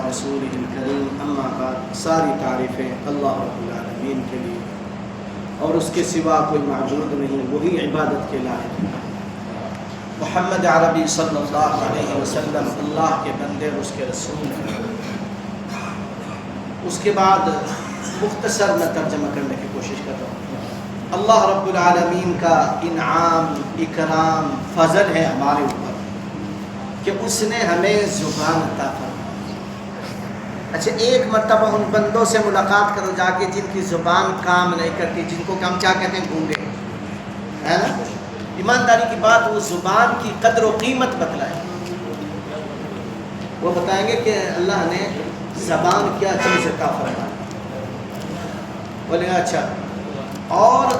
ورسولہ الکریم، اما بعد، ساری تعریفیں اللہ رب العالمین کے لیے اور اس کے سوا کوئی معبود نہیں، وہی عبادت کے لائق ہے۔ محمد عربی صلی اللہ علیہ وسلم اللہ کے بندے اور اس کے رسول ہیں۔ اس کے بعد مختصر میں ترجمہ کرنے کی کوشش کرتا ہوں۔ اللہ رب العالمین کا انعام، اکرام، فضل ہے ہمارے اوپر کہ اس نے ہمیں زبان عطا فرمائی۔ اچھا، ایک مرتبہ ان بندوں سے ملاقات کرو جا کے جن کی زبان کام نہیں کرتی، جن کو ہم کیا کہتے ہیں، گونگے، ہے نا؟ ایمانداری کی بات، وہ زبان کی قدر و قیمت بتلائے۔ وہ بتائیں گے کہ اللہ نے زبان کیا چیز عطا فرمائی۔ بولے اچھا، اور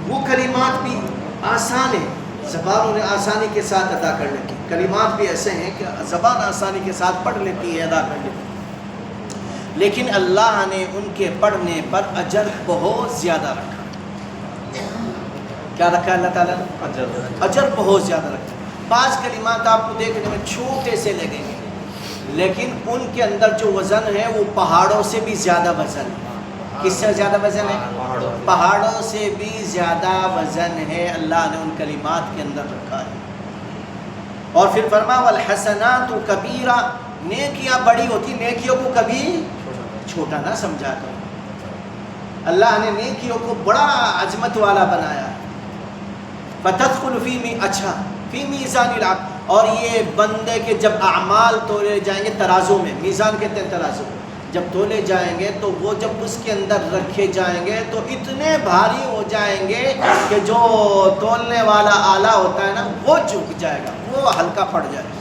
وہ کلمات بھی آسان ہیں، زبان انہیں آسانی کے ساتھ ادا کر لیتی ہے۔ کلمات بھی ایسے ہیں کہ زبان آسانی کے ساتھ پڑھ لیتی ہے، ادا کر لیتی ہے، لیکن اللہ نے ان کے پڑھنے پر اجر بہت زیادہ رکھا۔ کیا رکھا اللہ تعالیٰ نے؟ اجر بہت زیادہ رکھا۔ بعض کلمات آپ کو دیکھنے میں چھوٹے سے لگیں گے، لیکن ان کے اندر جو وزن ہے وہ پہاڑوں سے بھی زیادہ وزن ہے۔ کس سے زیادہ وزن ہے؟ پہاڑوں سے بھی زیادہ وزن ہے، اللہ نے ان کلمات کے اندر رکھا ہے۔ اور پھر فرمایا والحسنات کبیرہ، نیکیاں بڑی ہوتی، نیکیوں کو کبھی چھوٹا نہ سمجھا کرو۔ اللہ نے نیکیوں کو بڑا عظمت والا بنایا ہے۔ فتدخل فی میزان العقل، اور یہ بندے کے جب اعمال تولے جائیں گے ترازو میں، میزان کہتے ہیں ترازو، جب تولے جائیں گے تو وہ جب اس کے اندر رکھے جائیں گے تو اتنے بھاری ہو جائیں گے کہ جو تولنے والا آلہ ہوتا ہے نا وہ جھک جائے گا، وہ ہلکا پڑ جائے گا،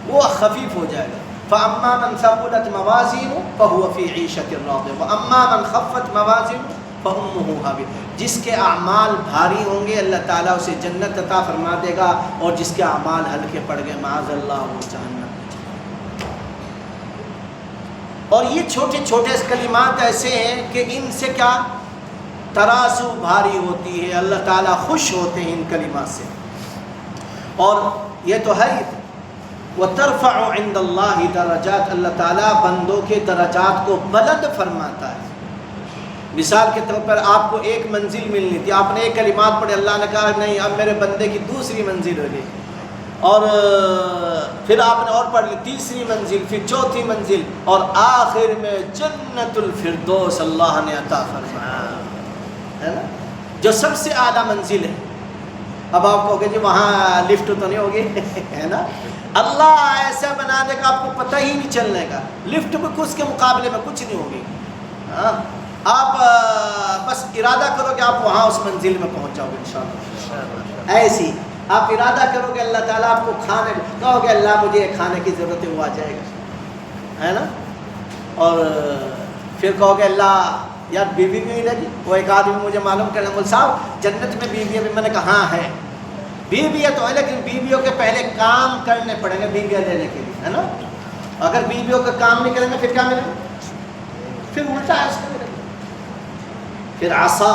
وہ خفیف ہو جائے گا۔ فَأَمَّا مَنْ ثَقُلَتْ مَوَازِينُهُ فَهُوَ فِي عِيشَةٍ رَاضِيَةٍ وَأَمَّا مَنْ خَفَّتْ مَوَازِينُهُ فَأُمُّهُ هَاوِيَةٌ، جس کے اعمال بھاری ہوں گے اللہ تعالیٰ اسے جنت عطا فرما دے گا، اور جس کے اعمال ہلکے پڑ گئے معاذ اللہ وہ جہنم۔ اور یہ چھوٹے چھوٹے کلمات ایسے ہیں کہ ان سے کیا ترازو بھاری ہوتی ہے، اللہ تعالیٰ خوش ہوتے ہیں ان کلمات سے۔ اور یہ تو ہے وَتَرْفَعُ عِنْدَ اللَّهِ دَرَجَاتٍ، اللہ تعالیٰ بندوں کے درجات کو بلند فرماتا ہے۔ مثال کے طور پر آپ کو ایک منزل ملنی تھی، آپ نے ایک کلمات پڑھے، اللہ نے کہا نہیں اب میرے بندے کی دوسری منزل ہو گئی، اور پھر آپ نے اور پڑھ لی تیسری منزل، پھر چوتھی منزل، اور آخر میں جنت الفردوس اللہ نے عطا فرمایا، ہے نا، جو سب سے اعلیٰ منزل ہے۔ اب آپ کہو گے جی وہاں لفٹ تو نہیں ہوگی، ہے نا، اللہ ایسا بنا دے گا آپ کو پتہ ہی نہیں چلنے کا، لفٹ میں اس کے مقابلے میں کچھ نہیں ہوگی۔ ہاں، آپ بس ارادہ کرو کہ آپ وہاں اس منزل میں پہنچ جاؤ گے انشاءاللہ۔ ایسی آپ ارادہ کرو گے اللہ تعالیٰ آپ کو کھانے، کہو گے اللہ مجھے کھانے کی ضرورت ہے، وہ آ جائے گا، ہے نا۔ اور پھر کہو گے اللہ یار بیوی بھی نہیں لگی، وہ ایک آدمی مجھے معلوم کرنا، بول صاحب جنت میں بیوی ہے؟ میں نے کہا ہاں ہے، بیوی ہے تو ہے، لیکن بیویوں کے پہلے کام کرنے پڑیں گے بیویاں لینے کے لیے، ہے نا۔ اگر بیویوں کا کام نہیں کریں گے پھر کیا ملے گا؟ پھر الٹا ہے اس کا ملے گا۔ پھر عصا،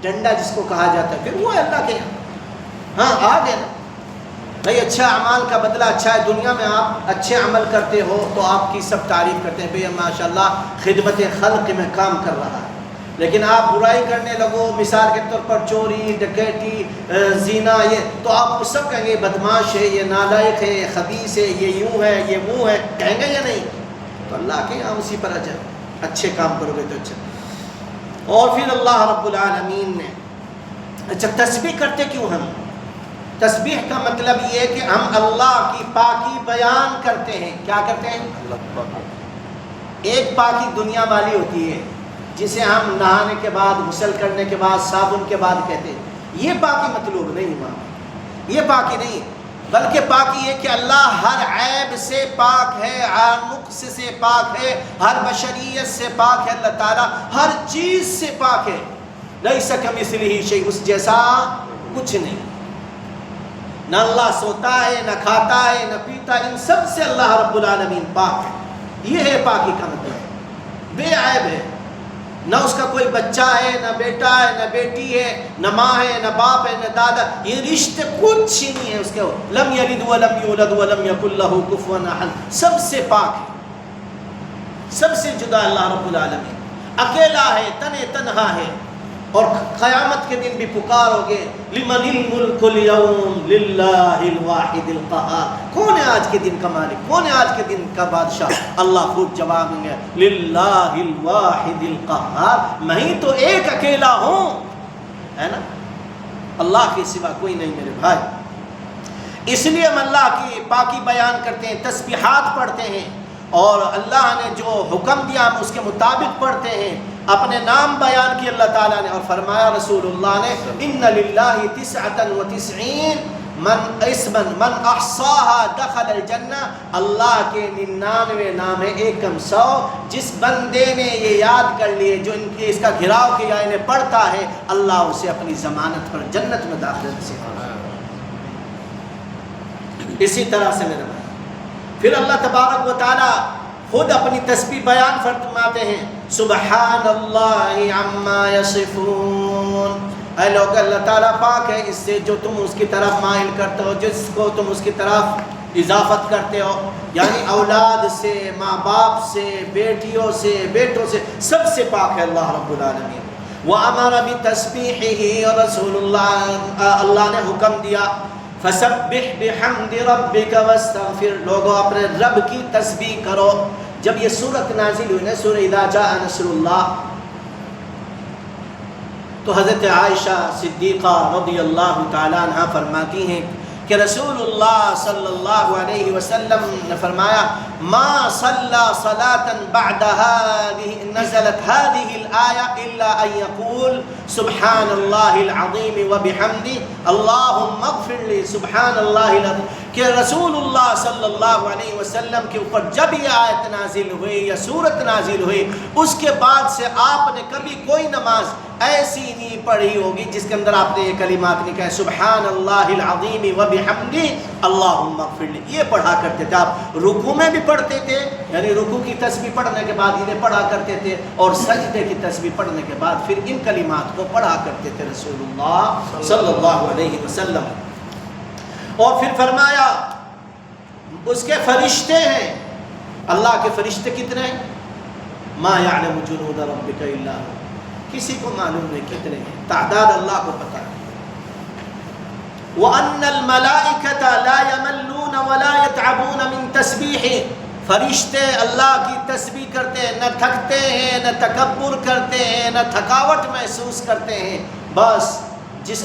ڈنڈا جس کو کہا جاتا ہے، پھر وہ اللہ کے یہاں ہاں آ گئے نا بھائی۔ اچھا اعمال کا بدلہ اچھا ہے، دنیا میں آپ اچھے عمل کرتے ہو تو آپ کی سب تعریف کرتے ہیں، بھئی ماشاءاللہ خدمت خلق میں کام کر رہا ہے، لیکن آپ برائی کرنے لگو، مثال کے طور پر چوری، ڈکیتی، زنا، یہ تو آپ کو سب کہیں گے بدماش ہے، یہ نالائق ہے، یہ خبیث ہے، یہ یوں ہے، یہ وہ ہے، کہیں گے یا نہیں؟ تو اللہ کے یہاں اسی پر اجر، اچھے کام کرو گے تو اچھا۔ اور پھر اللہ رب العالمین نے اچھا تسبیح کرتے کیوں ہم؟ تسبیح کا مطلب یہ ہے کہ ہم اللہ کی پاکی بیان کرتے ہیں۔ کیا کرتے ہیں؟ ایک پاکی دنیا والی ہوتی ہے جسے ہم نہانے کے بعد، غسل کرنے کے بعد، صابن کے بعد کہتے ہیں، یہ پاکی مطلوب نہیں ہوا، یہ پاکی نہیں، بلکہ پاکی یہ کہ اللہ ہر عیب سے پاک ہے، ہر نقص سے پاک ہے، ہر بشریت سے پاک ہے، اللہ تعالیٰ ہر چیز سے پاک ہے۔ لیس کمثلہ شیء، اس جیسا کچھ نہیں، نہ اللہ سوتا ہے، نہ کھاتا ہے، نہ پیتا ہے، ان سب سے اللہ رب العالمین پاک ہے۔ یہ ہے پاکی کا مطلب، بے عیب ہے، نہ اس کا کوئی بچہ ہے، نہ بیٹا ہے، نہ بیٹی ہے، نہ ماں ہے، نہ باپ ہے، نہ دادا، یہ رشتے کچھ ہی نہیں ہے اس کے. لم یلد ولم یولد ولم یکن لہ کفوا احد، سب سے پاک ہے، سب سے جدا اللہ رب العالمین، اکیلا ہے، تنہا ہے. اور قیامت کے دن بھی پکارو گے لمن الملک اليوم للہ الواحد القہار، کون ہے آج کے دن کا مالک، کون ہے آج کے دن کا بادشاہ؟ اللہ خود جواب دیں گے للہ الواحد القہار، میں ہی تو ایک اکیلا ہوں، ہے نا، اللہ کے سوا کوئی نہیں میرے بھائی. اس لیے ہم اللہ کی پاکی بیان کرتے ہیں، تسبیحات پڑھتے ہیں، اور اللہ نے جو حکم دیا ہم اس کے مطابق پڑھتے ہیں. اپنے نام بیان کی اللہ تعالیٰ نے، اور فرمایا رسول اللہ نے ان للہ 99 اسما من احصاها دخل الجنہ، اللہ کے 99 نام ہے، ایکم 100، جس بندے نے یہ یاد کر لیے، جو ان کے اس کا گھراؤ کیا، انہیں پڑھتا ہے، اللہ اسے اپنی ضمانت پر جنت میں داخل نصیب کرے. اسی طرح سے میرے بھائی پھر اللہ تبارک و تعالی خود اپنی تسبیح بیان فرماتے ہیں سبحان اللہ عما یصفون. اے لوگ، اللہ تعالیٰ پاک ہے اس سے جو تم اس کی طرف مائل کرتے ہو، جس کو تم اس کی طرف اضافت کرتے ہو، یعنی اولاد سے، ماں باپ سے، بیٹیوں سے، بیٹوں سے، سب سے پاک ہے اللہ رب العالمین. وَأَمَرَ بِتَسْبِيحِهِ، اور رسول اللہ نے حکم دیا فَسَبِّحْ بِحَمْدِ رَبِّكَ وَاسْتَغْفِرْ، لوگوں اپنے رب کی تسبیح کرو. جب یہ سورت نازل ہوئی نا، سورہ اذا جاء نصر اللہ، تو حضرت عائشہ صدیقہ رضی اللہ تعالیٰ عنہ فرماتی ہیں کہ رسول اللہ صلی اللہ علیہ وسلم نے فرمایا ما صلی صلاة بعد نزلت هذه الآية إلا أن يقول سبحان الله العظيم وبحمده اللهم اغفر لي سبحان الله العظيم. کہ رسول اللہ صلی اللہ علیہ وسلم کے اوپر جب یہ آیت نازل ہوئی یا سورت نازل ہوئی، اس کے بعد سے آپ نے کبھی کوئی نماز ایسی نہیں پڑھی ہوگی جس کے اندر آپ نے یہ کلمات نہیں کہے سبحان اللہ العظیم وبحمدہ اللہم اغفر لی. یہ پڑھا کرتے تھے آپ، رکوع میں بھی پڑھتے تھے، یعنی رکوع کی تسبیح پڑھنے کے بعد انہیں پڑھا کرتے تھے، اور سجدے کی تسبیح پڑھنے کے بعد پھر ان کلمات کو پڑھا کرتے تھے رسول اللہ صلی اللہ علیہ وسلم. اور پھر فرمایا اس کے فرشتے ہیں، اللہ کے فرشتے کتنے ہیں؟ ما یعلم جنود ربک الا هو، کسی کو معلوم نہیں کتنے ہیں، تعداد اللہ کو پتہ ہے. وَأَنَّ الْمَلَائِكَةَ لَا يَمَلُّونَ وَلَا يَتْعَبُونَ مِن تَسْبِيحِهِ، فرشتے اللہ کی تسبیح کرتے ہیں، نہ تھکتے ہیں، نہ تکبر کرتے ہیں، نہ تھکاوٹ محسوس کرتے ہیں. بس جس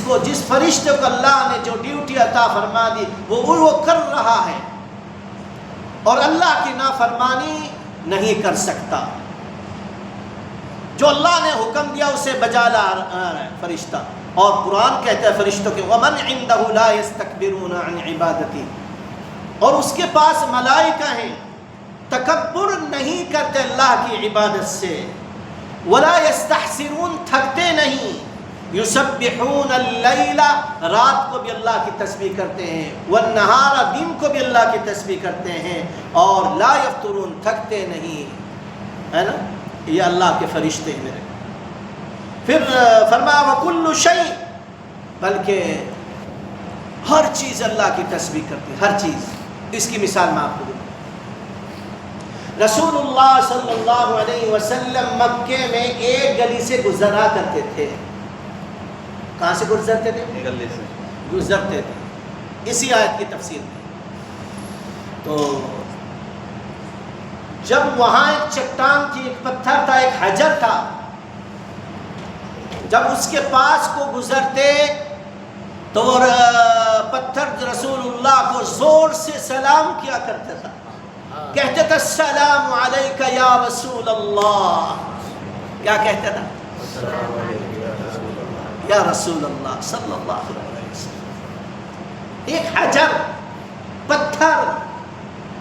فرشتے کو اللہ نے جو ڈیوٹی عطا فرما دی وہ کر رہا ہے، اور اللہ کی نافرمانی نہیں کر سکتا. جو اللہ نے حکم دیا اسے بجا لا رہا ہے فرشتہ. اور قرآن کہتا ہے فرشتوں کے وَمَنْ عِنْدَهُ لَا يَسْتَكْبِرُونَ عَنْ عِبَادَتِهِ، اور اس کے پاس ملائکہ ہیں، تکبر نہیں کرتے اللہ کی عبادت سے. وَلَا يَسْتَحْسِرُونَ، تھکتے نہیں. یسبحون اللیل، رات کو بھی اللہ کی تسبیح کرتے ہیں، والنہار، دن کو بھی اللہ کی تسبیح کرتے ہیں، اور لا یفترون، تھکتے نہیں، ہے نا. یہ اللہ کے فرشتے ہیں میرے. پھر فرمایا وکل شیء، بلکہ ہر چیز اللہ کی تسبیح کرتی ہے، ہر چیز. اس کی مثال میں آپ کو دوں. رسول اللہ صلی اللہ علیہ وسلم مکے میں ایک گلی سے گزرا کرتے تھے. کہاں سے گزرتے تھے؟ گلی سے گزرتے تھے. اسی آیت کی تفسیر میں تو جب وہاں ایک چٹان تھی، ایک پتھر تھا، ایک حجر تھا، جب اس کے پاس کو گزرتے تو پتھر رسول اللہ کو زور سے سلام کیا کرتا تھا، کہتے تھا السلام علیک یا رسول اللہ. کیا کہتا تھا؟ یا رسول اللہ صلی اللہ علیہ وسلم. ایک حجر، پتھر،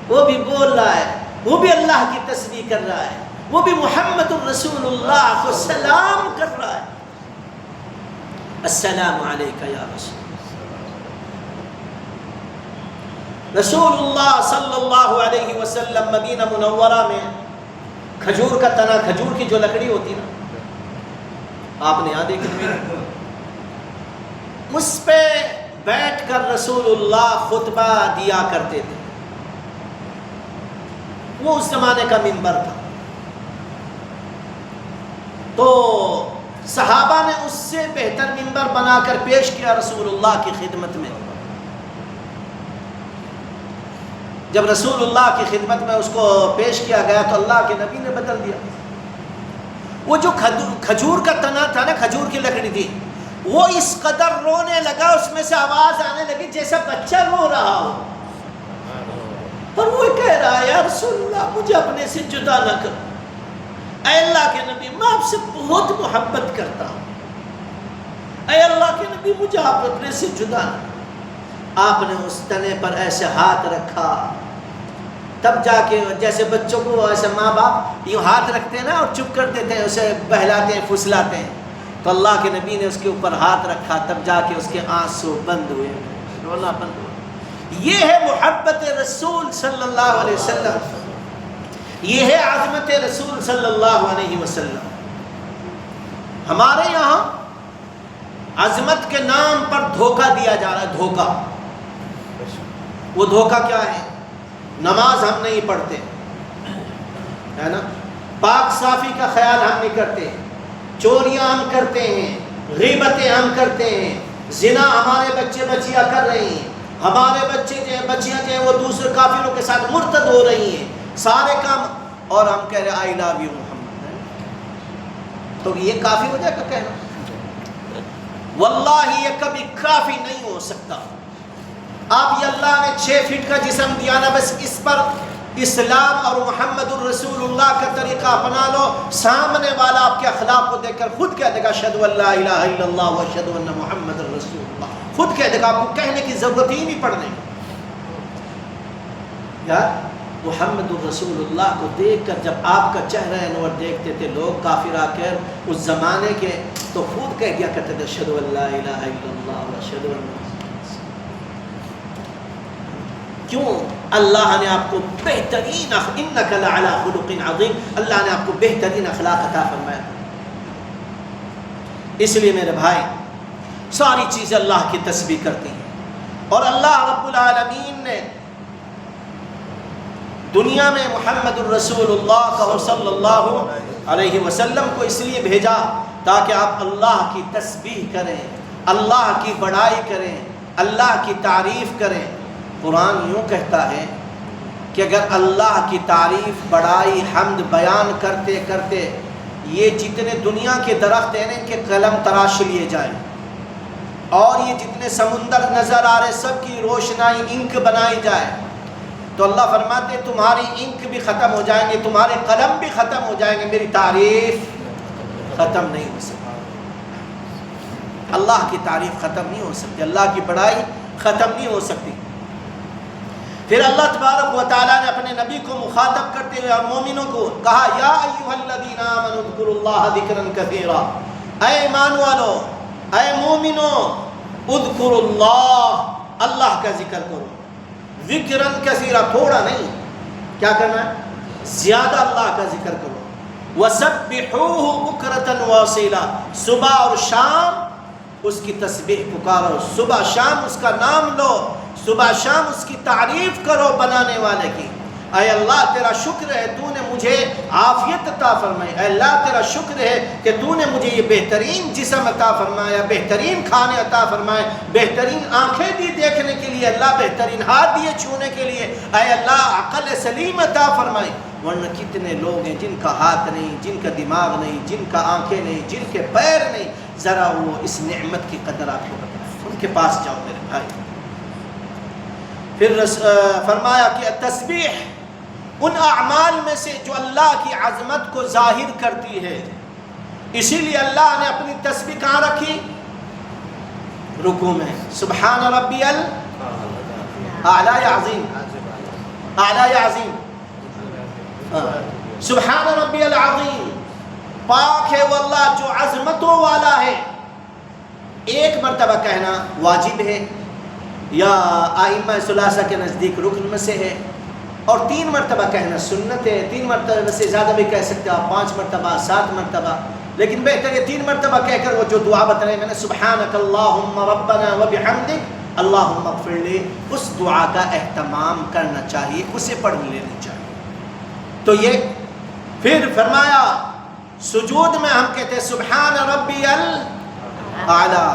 وہ بھی بول رہا ہے، وہ بھی اللہ کی تسبیح کر رہا ہے، وہ بھی محمد الرسول اللہ کو سلام کر رہا ہے. السلام علیک یا رسول اللہ. رسول اللہ صلی اللہ علیہ وسلم مدینہ منورہ میں کھجور کا تنا، کھجور کی جو لکڑی ہوتی نا، آپ نے یہاں دیکھا اس پہ بیٹھ کر رسول اللہ خطبہ دیا کرتے تھے. وہ اس زمانے کا منبر تھا. تو صحابہ نے اس سے بہتر منبر بنا کر پیش کیا رسول اللہ کی خدمت میں. جب رسول اللہ کی خدمت میں اس کو پیش کیا گیا تو اللہ کے نبی نے بدل دیا. وہ جو کھجور کا تنا تھا نا، کھجور کی لکڑی تھی، وہ اس قدر رونے لگا، اس میں سے آواز آنے لگی جیسا بچہ رو رہا ہو. اور وہ کہہ رہا ہے یا رسول اللہ مجھے اپنے سے جدا نہ کر. اے اللہ کے نبی میں آپ سے بہت محبت کرتا ہوں. اے اللہ کے نبی مجھے آپ اپنے سے جدا نہ. آپ نے اس تنے پر ایسے ہاتھ رکھا، تب جا کے جیسے بچوں کو ایسے ماں باپ یوں ہاتھ رکھتے ہیں نا اور چپ کر دیتے ہیں، اسے بہلاتے ہیں پھسلاتے ہیں، تو اللہ کے نبی نے اس کے اوپر ہاتھ رکھا، تب جا کے اس کے آنسو بند ہوئے، رونا بند ہوا. یہ ہے محبت رسول صلی اللہ علیہ وسلم، یہ ہے عظمت رسول صلی اللہ علیہ وسلم. ہمارے یہاں عظمت کے نام پر دھوکہ دیا جا رہا ہے. دھوکہ، وہ دھوکہ کیا ہے؟ نماز ہم نہیں پڑھتے ہے نا، پاک صافی کا خیال ہم نہیں کرتے، چوریاں ہم کرتے ہیں، غیبتیں ہم کرتے ہیں، زنا ہمارے بچے بچیاں کر رہی ہیں، ہمارے بچے جو ہیں بچیاں جو ہیں وہ دوسرے کافروں کے ساتھ مرتد ہو رہی ہیں، سارے کام، اور ہم کہہ رہے آئی لو یو محمد. تو یہ کافی ہو جائے گا کہنا؟ واللہ یہ کبھی کافی نہیں ہو سکتا. آپ یہ اللہ نے 6 فٹ کا جسم دیا نا، بس اس پر اسلام اور محمد الرسول اللہ کا طریقہ اپنا لو، سامنے والا آپ کے اخلاق کو دیکھ کر خود کہہ دے گا اشہدو ان لا الہ الا اللہ و اشہدو ان محمد الرسول اللہ. خود کہہ دے گا، آپ کو کہنے کی ضرورت ہی نہیں پڑنے. یار محمد الرسول اللہ کو دیکھ کر جب آپ کا چہرہ انور دیکھتے تھے لوگ کافر آ کر اس زمانے کے، تو خود کہہ دیا کرتے تھے اشہدو ان لا الہ الا اللہ و اشہدو ان. کیوں؟ اللہ نے آپ کو بہترین، انک لعلی خلق عظیم، اللہ نے آپ کو بہترین اخلاق عطا فرمایا. اس لیے میرے بھائی ساری چیزیں اللہ کی تسبیح کرتی ہیں. اور اللہ رب العالمین نے دنیا میں محمد الرسول اللہ صلی اللہ علیہ وسلم کو اس لیے بھیجا تاکہ آپ اللہ کی تسبیح کریں، اللہ کی بڑائی کریں، اللہ کی تعریف کریں. قرآن یوں کہتا ہے کہ اگر اللہ کی تعریف، بڑائی، حمد بیان کرتے کرتے یہ جتنے دنیا کے درخت ہیں ان کے قلم تراش لیے جائیں، اور یہ جتنے سمندر نظر آ رہے سب کی روشنائی انک بنائی جائے، تو اللہ فرماتے تمہاری انک بھی ختم ہو جائیں گے، تمہارے قلم بھی ختم ہو جائیں گے، میری تعریف ختم نہیں ہو سکتی. اللہ کی تعریف ختم نہیں ہو سکتی، اللہ کی بڑائی ختم نہیں ہو سکتی. پھر اللہ تبارک و تعالیٰ نے اپنے نبی کو مخاطب کرتے ہوئے اور مومنوں کو کہا یا ایھا الذین آمنوا اذکروا اللہ ذکرا کثیرا. اے ایمان والو، اے مومنو، اذکروا اللہ، اللہ کا ذکر کرو، ذکرا کثیرا، تھوڑا نہیں، کیا کرنا ہے؟ زیادہ اللہ کا ذکر کرو. وسبحوہ بکرۃ واصیلا، صبح اور شام اس کی تسبیح پکارو، صبح شام اس کا نام لو، صبح شام اس کی تعریف کرو بنانے والے کی. اے اللہ تیرا شکر ہے تو نے مجھے عافیت عطا فرمائی، اے اللہ تیرا شکر ہے کہ تو نے مجھے یہ بہترین جسم عطا فرمایا، بہترین کھانے عطا فرمائے، بہترین آنکھیں دی دیکھنے کے لیے، اللہ بہترین ہاتھ دیے چھونے کے لیے، اے اللہ عقل سلیم عطا فرمائی. ورنہ کتنے لوگ ہیں جن کا ہاتھ نہیں، جن کا دماغ نہیں، جن کا آنکھیں نہیں، جن کے پیر نہیں. ذرا وہ اس نعمت کی قدر آپ کو بتائیں، ان کے پاس جاؤ میرے بھائی. پھر فرمایا کہ تسبیح ان اعمال میں سے جو اللہ کی عظمت کو ظاہر کرتی ہے، اسی لیے اللہ نے اپنی تسبیح کہاں رکھی؟ رکوع میں. سبحان ربی الاعلی عظیم، اعلی عظیم، سبحان ربی العظیم، پاک ہے وہ اللہ جو عظمتوں والا ہے. ایک مرتبہ کہنا واجب ہے یا ائمہ ثلاثہ کے نزدیک رکن میں سے ہے، اور 3 مرتبہ کہنا سنت ہے. 3 مرتبہ سے زیادہ بھی کہہ سکتے آپ، 5 مرتبہ، 7 مرتبہ. لیکن بہتر یہ 3 مرتبہ کہہ کر وہ جو دعا بتائے میں نے سبحانک اللہم ربنا وبحمدک اللہم اغفر لی، اس دعا کا اہتمام کرنا چاہیے، اسے پڑھ لینی چاہیے۔ تو یہ پھر فرمایا سجود میں ہم کہتے ہیں سبحان ربی الاعلیٰ،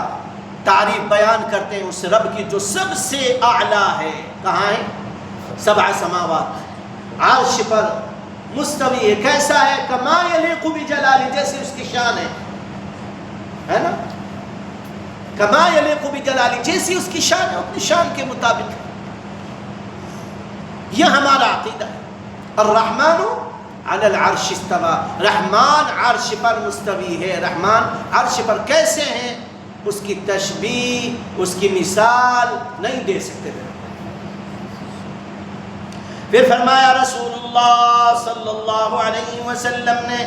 تعریف بیان کرتے ہیں اس رب کی جو سب سے اعلیٰ ہے۔ کہاں ہے؟ 7 سماوات، عرش پر مستوی ہے۔ کیسا ہے؟ کما یلیق بجلالی، جیسے اس کی شان ہے نا، کما یلیق بجلالی، جیسی اس کی شان ہے اپنی شان کے مطابق۔ یہ ہمارا عقیدہ ہے۔ الرحمن علی العرش استوى، رحمان عرش پر مستوی ہے۔ رحمان عرش پر کیسے ہیں؟ اس کی تشبیہ، اس کی مثال نہیں دے سکتے۔ پھر فرمایا رسول اللہ صلی اللہ علیہ وسلم نے،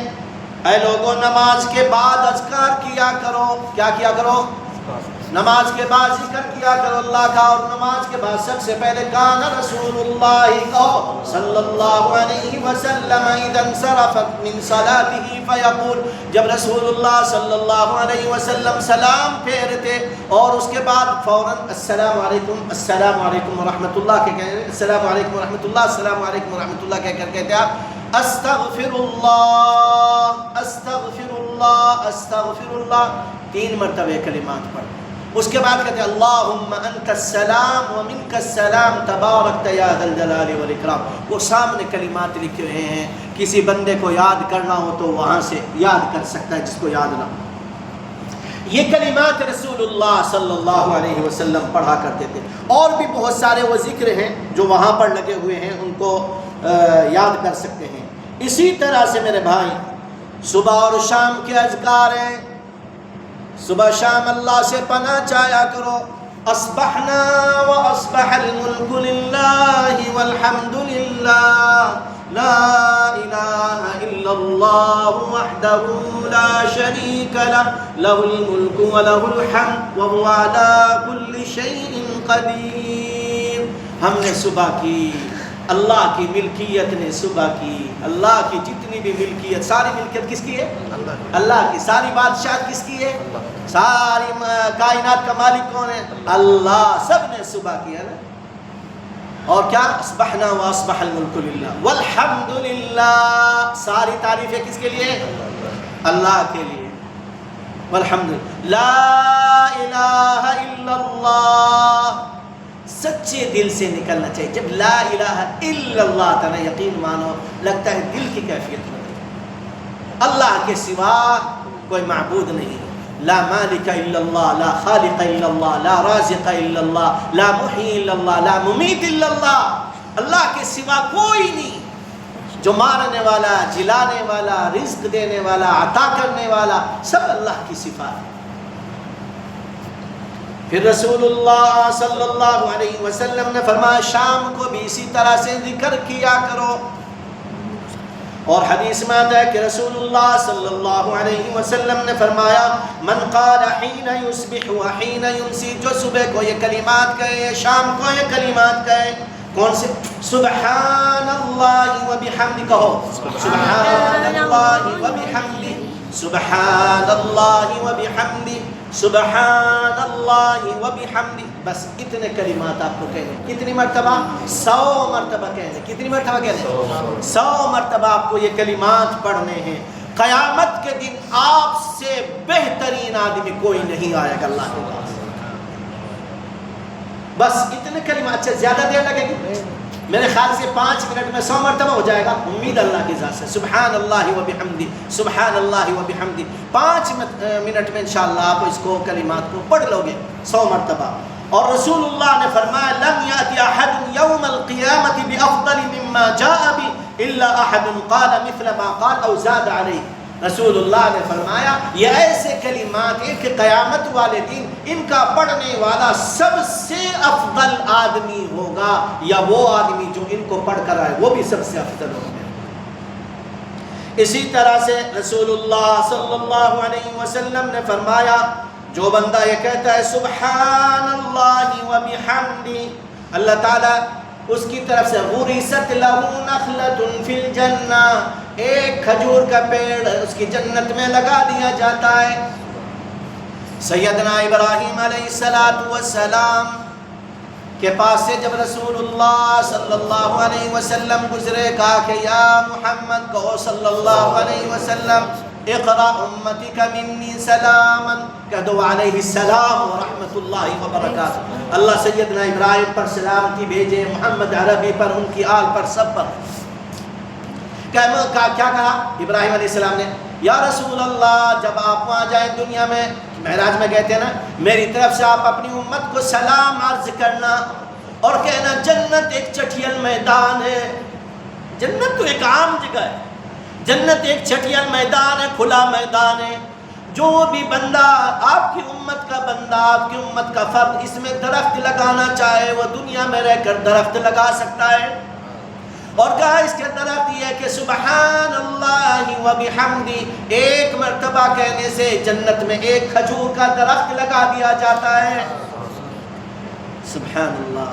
اے لوگوں نماز کے بعد اذکار کیا کرو۔ کیا کیا کرو؟ نماز کے بعد ذکر کیا کرو اللہ کا۔ اور نماز کے بعد سب سے پہلے کان رسول اللہ صلی اللہ علیہ وسلم اذا انصرف من صلاته فیقول، جب رسول اللہ صلی اللہ علیہ وسلم سلام پھیرتے اور اس کے بعد فوراً السلام علیکم ورحمۃ اللہ کہہ کر، السلام علیکم ورحمۃ اللہ، السلام علیکم ورحمۃ اللہ کہہ کر کہتے آپ استغفر اللہ استغفر اللہ استغفر اللہ، 3 مرتبہ کلمات پڑھ۔ اس کے بعد کہتے ہیں اللہم انت السلام ومنک السلام تبارکت یا ذا الجلال والاکرام۔ وہ سامنے کلمات لکھے ہوئے ہیں، کسی بندے کو یاد کرنا ہو تو وہاں سے یاد کر سکتا ہے، جس کو یاد نہ ہو۔ یہ کلمات رسول اللہ صلی اللہ علیہ وسلم پڑھا کرتے تھے۔ اور بھی بہت سارے وہ ذکر ہیں جو وہاں پر لگے ہوئے ہیں، ان کو یاد کر سکتے ہیں۔ اسی طرح سے میرے بھائی صبح اور شام کے اذکار ہیں، صبح شام اللہ سے پناہ چاہیا کرو۔ اصبحنا واصبح الملک للہ والحمد للہ لا الہ الا اللہ وحدہ لا شریک لہ لہ الملک ولہ الحمد وہو علی کل شیء قدیر۔ ہم نے صبح کی، اللہ کی ملکیت نے صبح کی، اللہ کی جتنی بھی ملکیت، ساری ملکیت کس کی ہے؟ اللہ کی۔ ساری بادشاہت کس کی ہے؟ ساری کائنات کا مالک کون ہے؟ اللہ۔ سب نے صبح کی ہے نا۔ اور کیا؟ اصبحنا واصبح الملک للہ والحمد للہ، ساری تعریفیں کس کے لیے؟ اللہ کے لیے۔ والحمد للہ لا الہ الا اللہ، سچے دل سے نکلنا چاہیے۔ جب لا الہ الا اللہ تھا نا، یقین مانو لگتا ہے دل کی کیفیت بدل، اللہ کے سوا کوئی معبود نہیں، لا مالک الا اللہ، لا خالق الا اللہ، لا رازق الا اللہ، لا محیی الا اللہ، لا ممیت الا اللہ، اللہ کے سوا کوئی نہیں جو مارنے والا، جلانے والا، رزق دینے والا، عطا کرنے والا، سب اللہ کی صفات ہے۔ پھر رسول اللہ صلی اللہ علیہ وسلم نے فرمایا شام کو بھی اسی طرح سے ذکر کیا کرو۔ اور حدیث میں آتا ہے کہ رسول اللہ صلی اللہ علیہ وسلم نے فرمایا من قال حین یصبح وحین یمسی، جو صبح کو یہ کلمات کہے، شام کو یہ کلمات کہے، کون سے؟ سبحان اللہ وبحمدہ، کہو سبحان اللہ وبحمدہ، سبحان اللہ وبحمدہ، سبحان اللہ وبحمدہ۔ بس اتنے کلمات آپ کو کہنے، کتنی مرتبہ؟ 100 مرتبہ کہنے۔ کتنی مرتبہ کہنے؟ 100 مرتبہ آپ کو یہ کلمات پڑھنے ہیں۔ قیامت کے دن آپ سے بہترین آدمی کوئی نہیں آئے گا اللہ کے پاس۔ بس اتنے کلمات، اچھا زیادہ دیر لگے گی؟ میرے خیال سے 5 منٹ میں 100 مرتبہ ہو جائے گا، امید اللہ کی ذات سے۔ سبحان اللہ وبحمدہ، سبحان اللہ وبحمدہ، 5 منٹ میں انشاءاللہ آپ اس کو کلمات کو پڑھ لو گے 100 مرتبہ۔ اور رسول اللہ نے فرمایا لم یأتی احد یوم القیامت بافضل مما جاء به الا احد قال مثل ما قال او زاد علیہ۔ رسول اللہ نے فرمایا یہ ایسے کلمات ہیں کہ قیامت والے دن ان کا پڑھنے والا سب سے افضل آدمی ہوگا، یا وہ آدمی جو ان کو پڑھ کر آئے وہ بھی سب سے افضل ہوگا۔ اسی طرح سے رسول اللہ صلی اللہ علیہ وسلم نے فرمایا جو بندہ یہ کہتا ہے سبحان اللہ وبحمدہ، اللہ تعالیٰ اس کی طرف سے غرست لہ نخلۃ فی الجنہ، ایک کھجور کا پیڑ اس کی جنت میں لگا دیا جاتا ہے۔ سیدنا ابراہیم علیہ السلام کے پاس سے جب رسول اللہ صلی اللہ علیہ وسلم گزرے، کہا کہ یا محمد، کہو صلی اللہ علیہ وسلم، اقرأ امتک منی سلاما، کہہ دو علیہ السلام ورحمۃ اللہ وبرکاتہ۔ اللہ سیدنا ابراہیم پر سلامتی بھیجے، محمد عربی پر، ان کی آل پر، سب پر۔ کیا کہا ابراہیم علیہ السلام نے؟ یا رسول اللہ، جب آپ وہاں جائیں دنیا میں، معراج میں گئے تھے نا، میری طرف سے آپ اپنی امت کو سلام عرض کرنا اور کہنا جنت ایک چٹھیل میدان ہے۔ جنت تو ایک عام جگہ ہے، جنت ایک چٹھیل میدان ہے، کھلا میدان ہے۔ جو بھی بندہ، آپ کی امت کا بندہ، آپ کی امت کا فرد اس میں درخت لگانا چاہے، وہ دنیا میں رہ کر درخت لگا سکتا ہے۔ اور کہا اس کے درخت یہ کہ سبحان اللہ و بحمدی، ایک مرتبہ کہنے سے جنت میں ایک کھجور کا درخت لگا دیا جاتا ہے۔ سبحان اللہ۔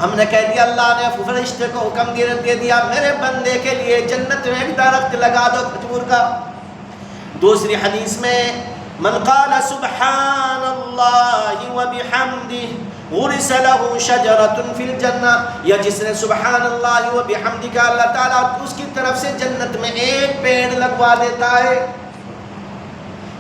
ہم نے کہہ دیا، اللہ نے فرشتے کو حکم دے دیا میرے بندے کے لیے جنت میں ایک درخت لگا دو کھجور کا۔ دوسری حدیث میں من قال سبحان اللہ و بحمدہ غرس لہ شجرۃ فی الجنہ، یا جس نے سبحان اللہ و بحمدہ کا، اللہ تعالیٰ اس کی طرف سے جنت میں ایک پیڑ لگوا دیتا ہے۔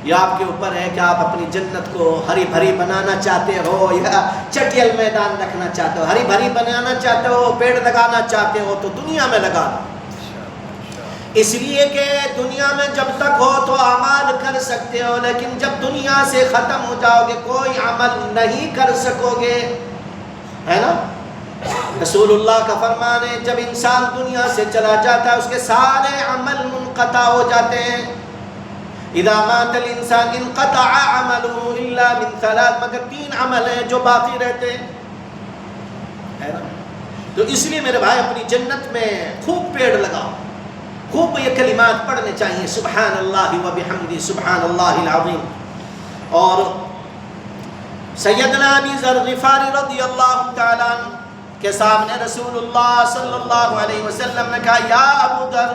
یا آپ کے اوپر ہے کہ آپ اپنی جنت کو ہری بھری بنانا چاہتے ہو یا چٹیل میدان رکھنا چاہتے ہو۔ ہری بھری بنانا چاہتے ہو، پیڑ لگانا چاہتے ہو تو دنیا میں لگا دو، اس لیے کہ دنیا میں جب تک ہو تو اعمال کر سکتے ہو، لیکن جب دنیا سے ختم ہو جاؤ گے کوئی عمل نہیں کر سکو گے، ہے نا؟ رسول اللہ کا فرمان ہے جب انسان دنیا سے چلا جاتا ہے اس کے سارے عمل منقطع ہو جاتے ہیں۔ اذا مات الانسان انقطع عمله الا من ثلاث، مگر 3 عمل ہیں جو باقی رہتے ہیں، ہے نا؟ تو اس لیے میرے بھائی اپنی جنت میں خوب پیڑ لگاؤ، خوب یہ کلمات پڑھنے چاہیے، سبحان اللہ و بحمدہ، سبحان اللہ العظیم۔ اور سیدنا ابی ذر غفاری رضی اللہ تعالیٰ عنہ کے سامنے رسول اللہ صلی اللہ علیہ وسلم نے کہا یا ابو ذر،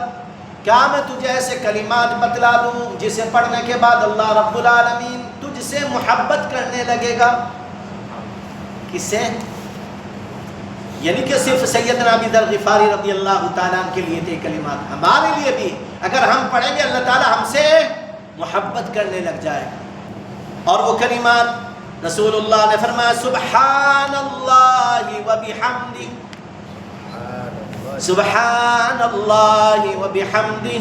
کیا میں تجھے ایسے کلمات بتلا دوں جسے پڑھنے کے بعد اللہ رب العالمین تجھ سے محبت کرنے لگے گا؟ کس سے؟ یعنی کہ صرف سیدنا ابی ذر غفاری رضی اللہ تعالیٰ عنہ کے لیے تھے کلمات، ہمارے لیے بھی اگر ہم پڑھیں گے اللہ تعالیٰ ہم سے محبت کرنے لگ جائے گا۔ اور وہ کلمات رسول اللہ نے فرمایا سبحان اللہ و بحمدہ، سبحان اللہ و بحمدہ۔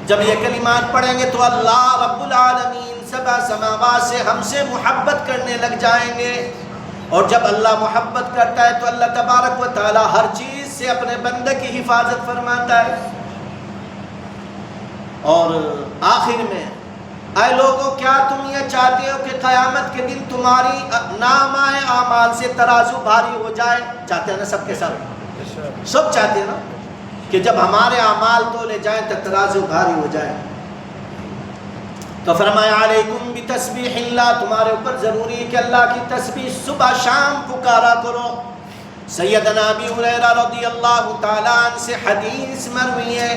جب یہ کلمات پڑھیں گے تو اللہ رب العالمین 7 سماوات سے ہم سے محبت کرنے لگ جائیں گے، اور جب اللہ محبت کرتا ہے تو اللہ تبارک و تعالی ہر چیز سے اپنے بندے کی حفاظت فرماتا ہے۔ اور آخر میں اے لوگوں، کیا تم یہ چاہتے ہو کہ قیامت کے دن تمہاری نامہ اعمال سے ترازو بھاری ہو جائے؟ چاہتے ہیں نا سب کے سب؟ سب چاہتے ہیں نا کہ جب ہمارے اعمال تولے جائیں تو ترازو بھاری ہو جائے۔ تو فرمایا علیکم بتسبیح اللہ، تمہارے اوپر ضروری ہے کہ اللہ کی تسبیح صبح شام پکارا کرو۔ سیدنا ابی ہریرہ رضی اللہ تعالیٰ عنہ سے حدیث مروی ہے،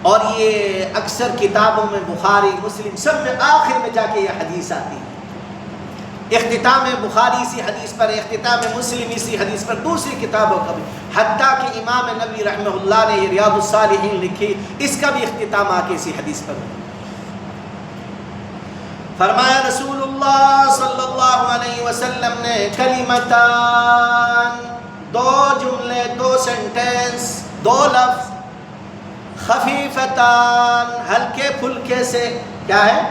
اور یہ اکثر کتابوں میں بخاری مسلم سب میں آخر میں جا کے یہ حدیث آتی ہے۔ اختتام بخاری اسی حدیث پر، اختتام مسلم اسی حدیث پر، دوسری کتابوں کا بھی، حتیٰ کہ امام نووی رحمہ اللہ نے یہ ریاض الصالحین لکھی، اس کا بھی اختتام آ کے اسی حدیث پر۔ فرمایا رسول اللہ صلی اللہ علیہ وسلم نے کلمتان، 2 جملے، 2 سینٹنس، 2 لفظ، خفیفتان، ہلکے پھلکے سے، کیا ہے؟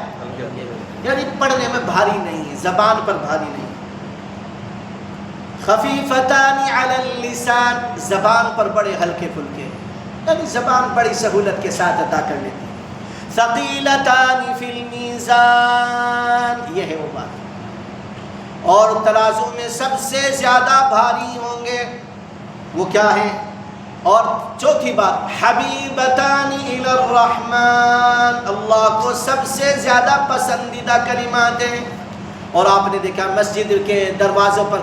یعنی پڑھنے میں بھاری نہیں ہے، زبان پر بھاری نہیں، خفیفتان علی اللسان، زبان پر بڑے ہلکے پھلکے، یعنی زبان بڑی سہولت کے ساتھ ادا کر لیتی، ثقیلتان فی المیزان، یہ ہے وہ بات، اور ترازو میں سب سے زیادہ بھاری ہوں گے، وہ کیا ہے؟ اور چوتھی بات حبیبتان الی الرحمن، اللہ کو سب سے زیادہ پسندیدہ کلمات ہیں، اور آپ نے دیکھا مسجد کے دروازوں پر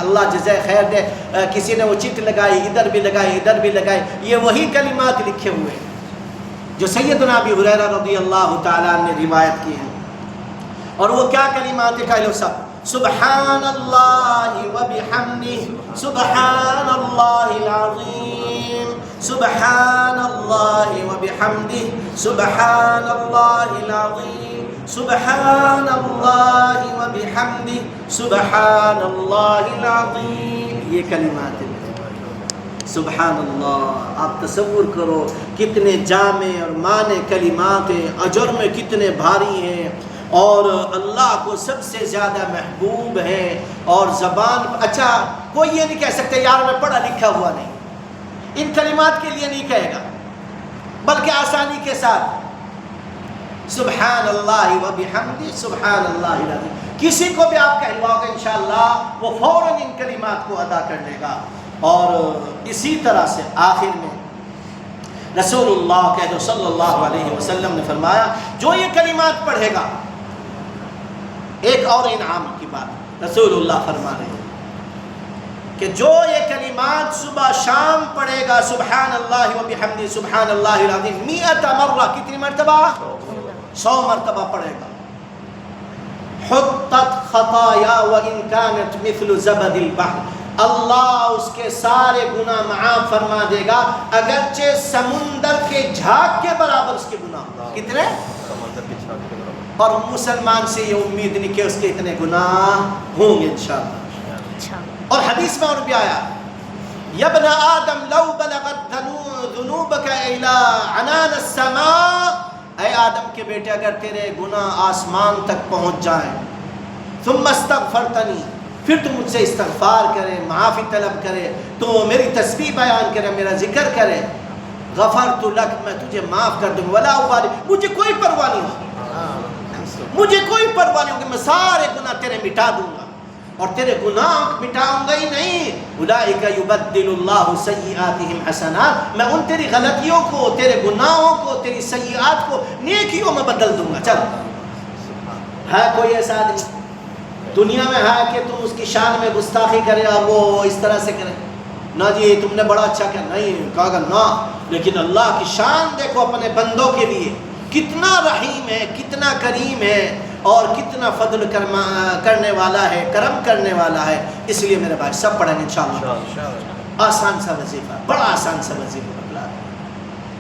اللہ جزائے خیر دے کسی نے وہ چٹ لگائی، ادھر بھی لگائی ادھر بھی لگائی، یہ وہی کلمات لکھے ہوئے ہیں جو سیدنا ابی ہریرہ رضی اللہ تعالیٰ عنہ نے روایت کی ہیں۔ اور وہ کیا کلمات ہے کہہ لو سب، سبحان اللہ و بحمدہ سبحان اللہ العظیم، سبحان اللہ و بحمدہ سبحان اللہ العظیم، سبحان اللہ و بحمدہ سبحان اللہ العظیم۔ یہ کلمات ہیں۔ سبحان اللہ، آپ تصور کرو کتنے جامع اور معنی کلمات ہیں، اجر میں کتنے بھاری ہیں، اور اللہ کو سب سے زیادہ محبوب ہے۔ اور زبان اچھا کوئی یہ نہیں کہہ سکتے یار میں پڑھا لکھا ہوا نہیں، ان کلمات کے لیے نہیں کہے گا، بلکہ آسانی کے ساتھ سبحان اللہ و بحمدہ سبحان اللہ العظیم۔ کسی کو بھی آپ کہلواؤ گے انشاءاللہ وہ فوراً ان کلمات کو ادا کر لے گا۔ اور اسی طرح سے آخر میں رسول اللہ کہہ دو صلی اللہ علیہ وسلم نے فرمایا جو یہ کلمات پڑھے گا، ایک اور انعام کی بات رسول اللہ فرما رہے ہیں کہ جو یہ کلمات صبح شام پڑھے گا، سبحان اللہ و بحمدہ سبحان اللہ العظیم 100 مرہ، کتنی مرتبہ؟ 100 مرتبہ پڑھے گا، حطت خطایا وان كانت مثل زبد البحر، اللہ اس کے سارے گناہ معاف فرما دے گا اگرچہ سمندر کے جھاگ کے برابر اس کے گناہ۔ کتنے؟ اور مسلمان سے یہ امید نہیں کہ اس کے اتنے گناہ ہوں گے انشاءاللہ۔ اور حدیث میں اور بھی آیا یا ابن آدم لو بلغت ذنوبک الی عنان السماء، اے آدم کے بیٹے اگر تیرے گناہ آسمان تک پہنچ جائیں، ثم استغفرتنی، پھر تو مجھ سے استغفار کرے، معافی طلب کرے، تو میری تسبیح بیان کرے، میرا ذکر کرے، غفرت لک، میں تجھے معاف کر دوں، ولا ابالی، مجھے کوئی پرواہ نہیں ہوگی، مجھے کوئی پرواہ نہیں ہوگی، میں سارے گناہ تیرے مٹا دوں گا، اور تیرے گناہ مٹاؤں گا ہی نہیں، اولئک یبدل اللہ سیئاتہم حسنات، میں ان تیری غلطیوں کو، تیرے گناہوں کو، تیری سیئات کو نیکیوں میں بدل دوں گا۔ چل ہے کوئی ایسا آدمی دنیا میں ہے کہ تم اس کی شان میں گستاخی کرے اور وہ اس طرح سے کرے، نہ جی تم نے بڑا اچھا کیا، نہیں کہا گا نا، لیکن اللہ کی شان دیکھو اپنے بندوں کے لیے کتنا رحیم ہے، کتنا کریم ہے، اور کتنا فضل کرنے والا ہے، کرم کرنے والا ہے۔ اس لیے میرے بھائی سب پڑھیں گے انشاءاللہ۔ آسان سا وظیفہ، بڑا آسان سا وظیفہ بتلا دیں،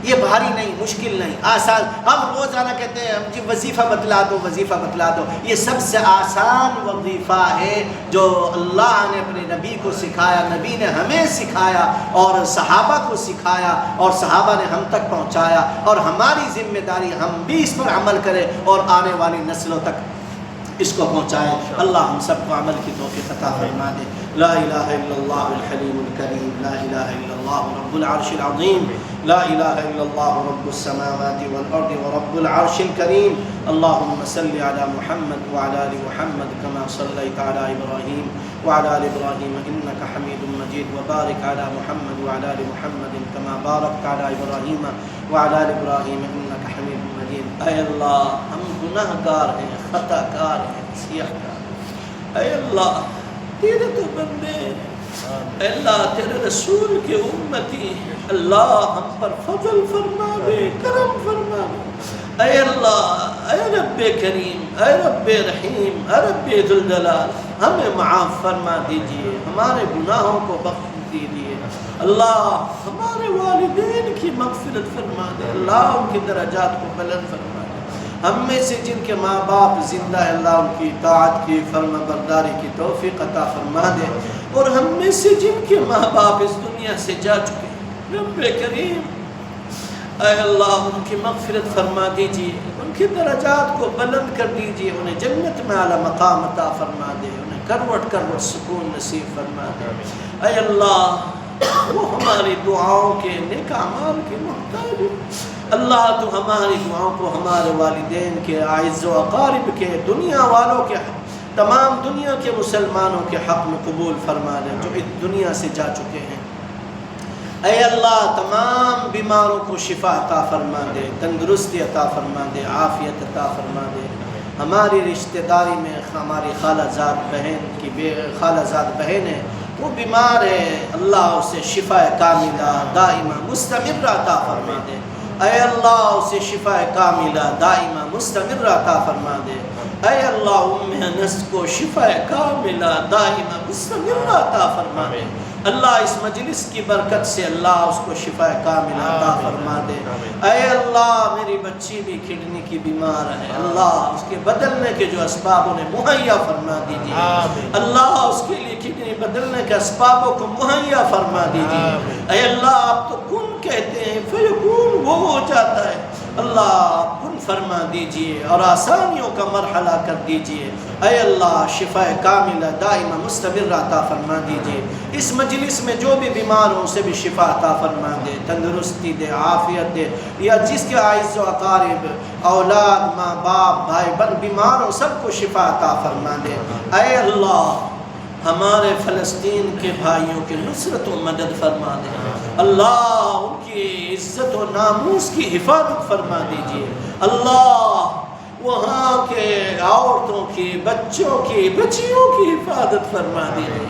یہ بھاری نہیں، مشکل نہیں، آسان۔ ہم روزانہ کہتے ہیں جی وظیفہ بتلا دو، وظیفہ بتلا دو، یہ سب سے آسان وظیفہ ہے جو اللہ نے اپنے نبی کو سکھایا، نبی نے ہمیں سکھایا اور صحابہ کو سکھایا اور صحابہ نے ہم تک پہنچایا، اور ہماری ذمہ داری ہم بھی اس پر عمل کریں اور آنے والی نسلوں تک اس کو پہنچائے۔ اللہ ہم سب کو عمل کی توفیق عطا فرما دے۔ لا الہ الا اللہ الحلیم الکریم، لا الہ الا اللہ رب العرش العظیم، لا الہ الا اللہ رب السماوات والارض ورب العرش الکریم۔ اللہم صلی علی محمد وعلی آل محمد کما صلیت علی ابراہیم وعلی آل ابراہیم انک حمید مجید، وبارک علی محمد وعلی آل محمد کما بارکت علی ابراہیم وعلی آل ابراہیم انک حمید مجید۔ اے اللہ ہم گناہ گار ہیں، خطا کار ہیں، سیاہ کار، اے اللہ تیرے تو بندے، اے اللہ تیرے رسول کے امتی، اللہ ہم پر فضل فرما دے، کرم فرما دے، اے اللہ، اے رب کریم، اے رب رحیم، اے رب ذوالجلال، ہمیں معاف فرما دیجئے، ہمارے گناہوں کو بخش دیجئے، اللہ ہمارے والدین کی مغفرت فرما دے، اللہ ان کی درجات کو بلند فرما دے، ہم میں سے جن کے ماں باپ زندہ ہے اللہ ان کی اطاعت کی، فرما برداری کی توفیق عطا فرما دے، اور ہم میں سے جن کے ماں باپ اس دنیا سے جا چکے ہیں رب کریم، اے اللہ ان کی مغفرت فرما دیجئے، ان کی درجات کو بلند کر دیجئے، انہیں جنت میں اعلیٰ مقام عطا فرما دے، انہیں کروٹ کروٹ سکون نصیب فرما دے، اے اللہ وہ ہماری دعاؤں کے نیک اعمال کے محتاج ہیں، اللہ تو ہماری دعاؤں کو ہمارے والدین کے، اعز و اقارب کے، دنیا والوں کے، تمام دنیا کے مسلمانوں کے حق میں قبول فرما دے جو اس دنیا سے جا چکے ہیں۔ اے اللہ تمام بیماروں کو شفا عطا فرما دے، تندرستی عطا فرما دے، عافیت عطا فرما دے، ہماری رشتہ داری میں ہماری خالہ زاد بہن کی خالہ زاد بہن ہے، وہ بیمار ہے، اللہ اسے شفا کاملہ دائمہ مستمرہ عطا فرما دے۔ اے اللہ اسے شفا کاملہ دائمہ مستمرہ عطا فرما دے۔ اے اللہ ام انس کو شفا کاملہ دائمہ مستمرہ عطا فرما دے۔ اللہ اس مجلس کی برکت سے اللہ اس کو شفا کاملہ عطا فرما دے۔ اے اللہ میری بچی بھی کڈنی کی بیمار ہے، اللہ اس کے بدلنے کے جو اسباب انہیں مہیا فرما دیجیے، اللہ اس کے لیے کڈنی بدلنے کے اسبابوں کو مہیا فرما دیجیے۔ اے اللہ آپ تو کن کہتے ہیں فیکون، وہ ہو جاتا ہے، اللہ آپ کن فرما دیجئے اور آسانیوں کا مرحلہ کر دیجئے۔ اے اللہ شفا کاملہ دائمہ مستمر عطا فرما دیجئے۔ اس مجلس میں جو بھی بیمار ہوں اسے بھی شفا عطا فرما دے، تندرستی دے، عافیت دے، یا جس کے اعز و اقارب اولاد ماں باپ بھائی بہن بیمار ہوں سب کو شفا عطا فرما دے۔ اے اللہ ہمارے فلسطین کے بھائیوں کی نصرت و مدد فرما دے، اللہ ان کی عزت و ناموس کی حفاظت فرما دیجئے، اللہ وہاں کے عورتوں کی بچوں کی بچیوں کی حفاظت فرما دیجئے،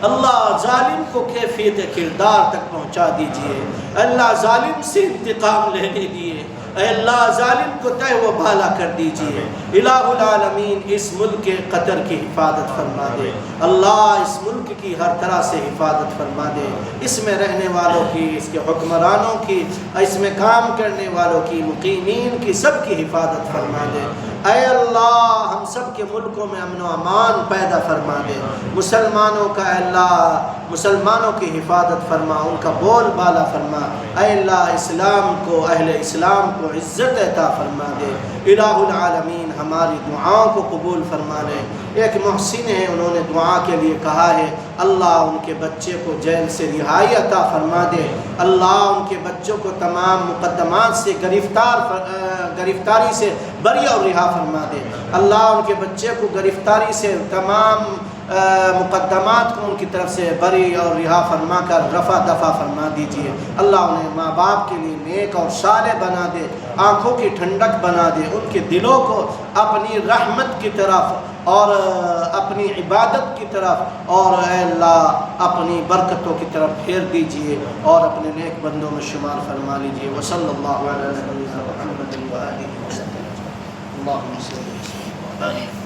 اللہ ظالم کو کیفیت کردار تک پہنچا دیجئے، اللہ ظالم سے انتقام لینے دیے، اے اللہ ظالم کو تہ و بھالا کر دیجئے، الہ العالمین اس ملک قطر کی حفاظت فرما دے، اللہ اس ملک کی ہر طرح سے حفاظت فرما دے، اس میں رہنے والوں کی، اس کے حکمرانوں کی، اس میں کام کرنے والوں کی، مقیمین کی، سب کی حفاظت فرما دے۔ اے اللہ ہم سب کے ملکوں میں امن و امان پیدا فرما دے، مسلمانوں کا اے اللہ مسلمانوں کی حفاظت فرما، ان کا بول بالا فرما، اے اللہ اسلام کو اہل اسلام کو عزت عطا فرما دے، الہ العالمین ہماری دعاؤں کو قبول فرما لے۔ ایک محسن ہے، انہوں نے دعا کے لیے کہا ہے اللہ ان کے بچے کو جیل سے رہائی عطا فرما دے، اللہ ان کے بچوں کو تمام مقدمات سے گرفتاری سے بری اور رہا فرما دے، اللہ ان کے بچے کو گرفتاری سے تمام مقدمات کو ان کی طرف سے بری اور رہا فرما کر رفع دفع فرما دیجئے، اللہ انہیں ماں باپ کے لیے نیک اور صالح بنا دے، آنکھوں کی ٹھنڈک بنا دے، ان کے دلوں کو اپنی رحمت کی طرف اور اپنی عبادت کی طرف اور اے اللہ اپنی برکتوں کی طرف پھیر دیجئے اور اپنے نیک بندوں میں شمار فرما لیجئے۔ وصلی اللہ علیہ محمد وآلہ وسلم۔ اللہم صلی اللہ علیہ وسلم۔